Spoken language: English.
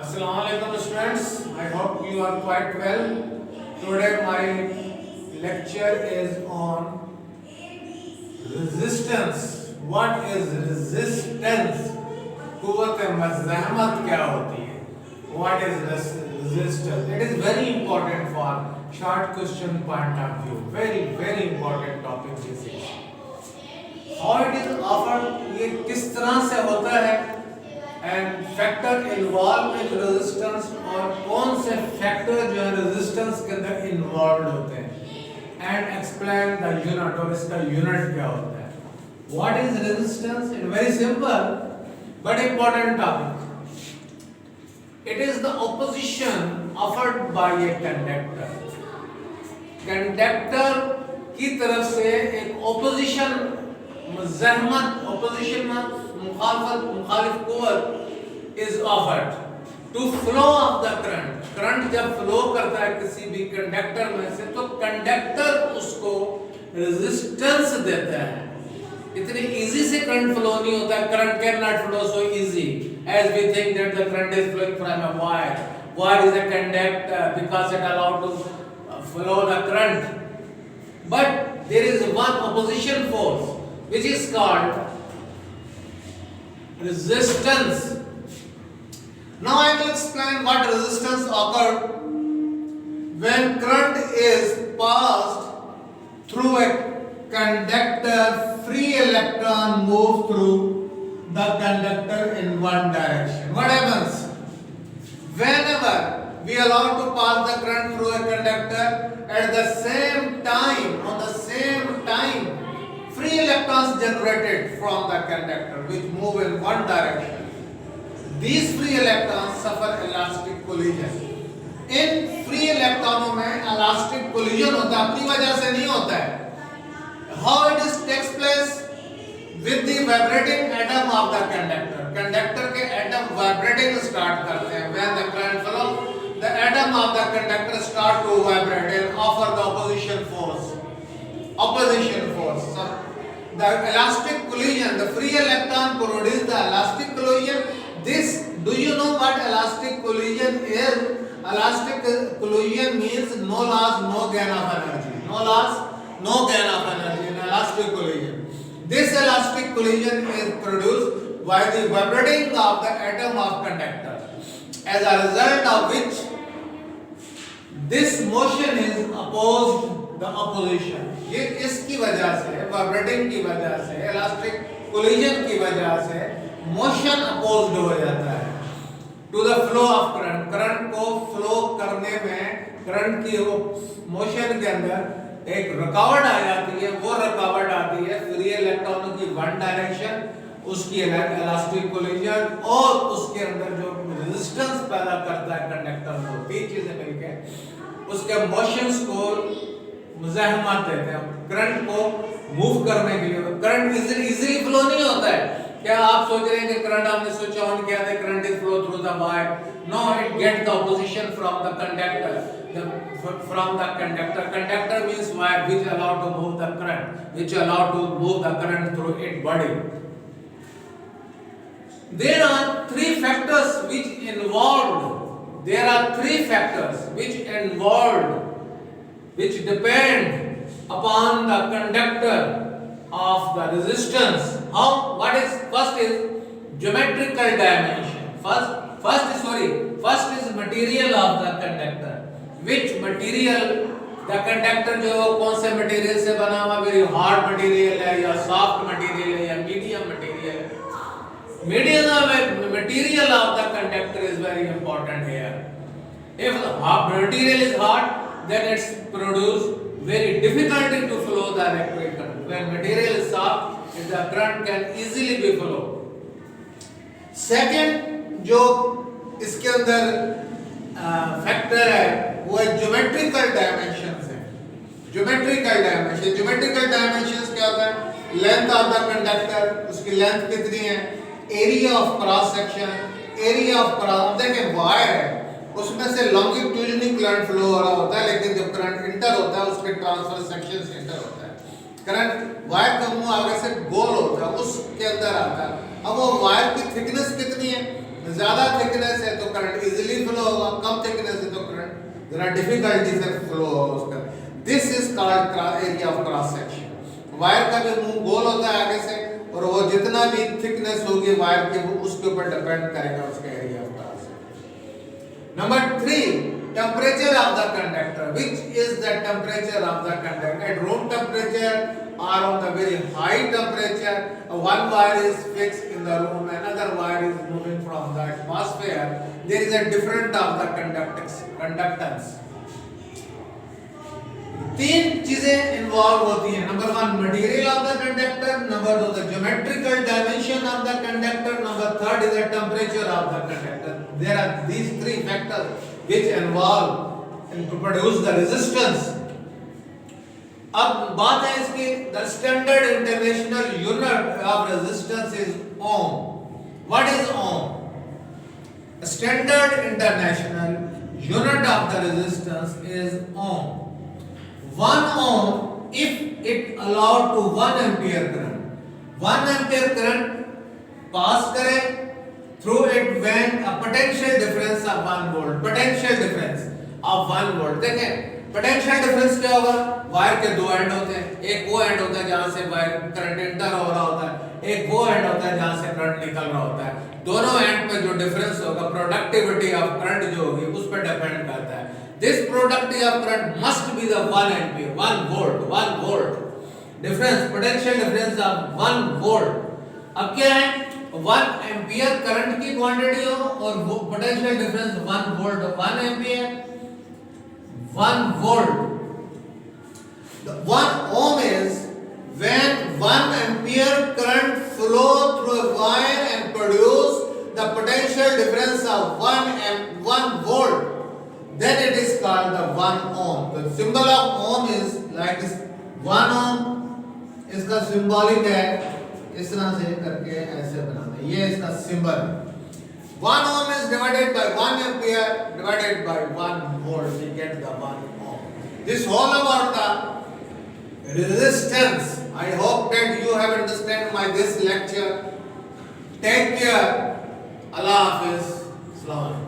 Assalamu alaikum students. I hope you are quite well. Today my lecture is on resistance. What is resistance? कुव्वत मज़ाहमत क्या होती है? What is resistance? It is very important for short question point of view. Very important topic this is. How it is offered? ये किस तरह से होता है? And factor involved in resistance और कौन से factor जो है resistance के अंदर involved होते हैं and explain the unit और इसका unit क्या होता है. What is resistance? It's very simple but important topic. It is the opposition offered by a conductor. Conductor की तरफ से एक opposition मज़ाहमत opposition मुखालिफ कुव्वत is offered to flow of the current. Current जब फ्लो करता है किसी भी कंडक्टर में से तो कंडक्टर उसको रेजिस्टेंस देता है. इतनी इजी से करंट फ्लो नहीं होता है. Current can not flow so easy as we think that the current is flowing from a wire. Wire is a conductor because it allows to flow the current. But there is one opposition force which is called resistance. Now I will explain what resistance occurs when current is passed through a conductor. Free electron move through the conductor in one direction. What happens? Whenever we allow to pass the current through a conductor, at the same time, on the same time, free electrons generated from the conductor which move in one direction. These free electrons suffer elastic collision. In free electronों में elastic collision होता है, अपनी वजह से नहीं होता है. How it is takes place with the vibrating atom of the conductor. Conductor के atom vibrating start करते हैं. When the current flow, the atom of the conductor start to vibrate and offer the opposition force. So, the elastic collision, the free electron produce the elastic collision. This, do you know what elastic collision is? Elastic collision means no loss, no gain of energy. No loss, no gain of energy in elastic collision. This elastic collision is produced by the vibrating of the atom of conductor. As a result of which, this motion is opposed the opposition. ये इसकी वजह से, vibrating की वजह से, elastic collision की वजह से motion opposed हो जाता है to the flow of current. current को flow करने में current की motion के अंदर एक रुकावट आ जाती है. वो रुकावट आती है फ्री इलेक्ट्रॉनों की वन डायरेक्शन, उसकी इलास्टिक कोलिजन और उसके अंदर जो रेजिस्टेंस पैदा करता है कंडक्टर को, तीन चीजें मिलकर उसके मोशंस को मुज़ाहमत देते हैं. करंट को मूव करने के लिए करंट इजीली फ्लो नहीं होता है. क्या आप सोच रहे हैं कि करंट आपने स्विच ऑन किया था, current is flow through the wire? No, it get the opposition from the conductor. From the conductor. Conductor means wire which allow to move the current, which allow to move the current through its body. There are three factors which involved. There are three factors which involved, which depend upon the conductor of the resistance. How? What is first is geometrical dimension. First is material of the conductor. Which material the conductor जो है वो कौन से material से बना हुआ? Very hard material है या सॉफ्ट मटेरियल है या मीडियम मटेरियल है? Material of the conductor is very important here. If the material is hard, then it's produce very difficulty to flow the electric current. When material is soft, the current can easily be flow. Second जो इसके अंदर factor है वो है geometrical dimensions है. Geometrical dimensions क्या होता है? लेंथ ऑफ द कंडक्टर, उसकी लेंथ कितनी है, area of cross section, area of cross. देखें वायर है, उसमें से लॉन्गिट्यूडिनल करंट फ्लो हो रहा होता है, लेकिन जब करंट इंटर होता है उसके ट्रांसफर सेक्शन से इंटर होता है. करंट वायर का मुंह आगे से गोल होता है, उसके अंदर आता है. अब वो वायर की थिकनेस कितनी है? ज्यादा थिकनेस है तो करंट इजीली फ्लो होगा, कम थिकनेस है तो करंट जरा डिफिकल्टी से फ्लो होगा उसका। This is called area of cross section. Wire का भी मुंह गोल होता है आगे से, और वो जितना भी थिकनेस होगी वायर की वो उसके ऊपर डिपेंड करेगा उसका area of cross section. Number 3, temperature of the conductor. Which is the temperature of the conductor? At room temperature or on the very high temperature, one wire is fixed in the room, another wire is moving from the atmosphere. There is a difference of the conductance. तीन चीजें involve होती हैं। Number 1 material of the conductor, number 2 the geometrical dimension of the conductor, number 3 is the temperature of the conductor. There are these 3 factors which involve in to produce the resistance. अब बात है इसकी, the standard international unit of resistance is ohm. What is ohm? The standard international unit of the resistance is ohm. 1 ohm, if it allowed to 1 ampere current, 1 ampere current pass करे through it when a potential difference of 1 volt, potential difference of 1 volt। देखें potential difference क्या होगा, wire के दो and होते हैं, एक वो एंड होता है जहां से वायर करंट एंटर हो रहा होता है, एक वो एंड होता है जहां से करंट निकल रहा होता है। दोनों एंड पे जो डिफरेंस होगा, प्रोडक्टिविटी ऑफ करंट जो होगी उस पर डिपेंड करता है। This productivity of current must be the 1 ampere, 1 volt difference, potential difference of 1 volt। अब क्या है, 1 एम्पियर करंट की क्वांटिटी हो और वो potential difference 1 volt, 1 ampere 1 volt. The 1 ohm is when 1 ampere current flow through a wire and produce the potential difference of 1 volt, then it is called the 1 ohm। The symbol of ohm is like this, 1 ohm इसका symbolic है, इस तरह से करके ऐसे बनाना है, ये इसका symbol है। 1 ohm is divided by 1 ampere divided by 1 volt, we get the 1 ohm। This whole about the resistance, I hope that you have understand my this lecture। Take care, Allah Hafiz, Assalamu alaikum।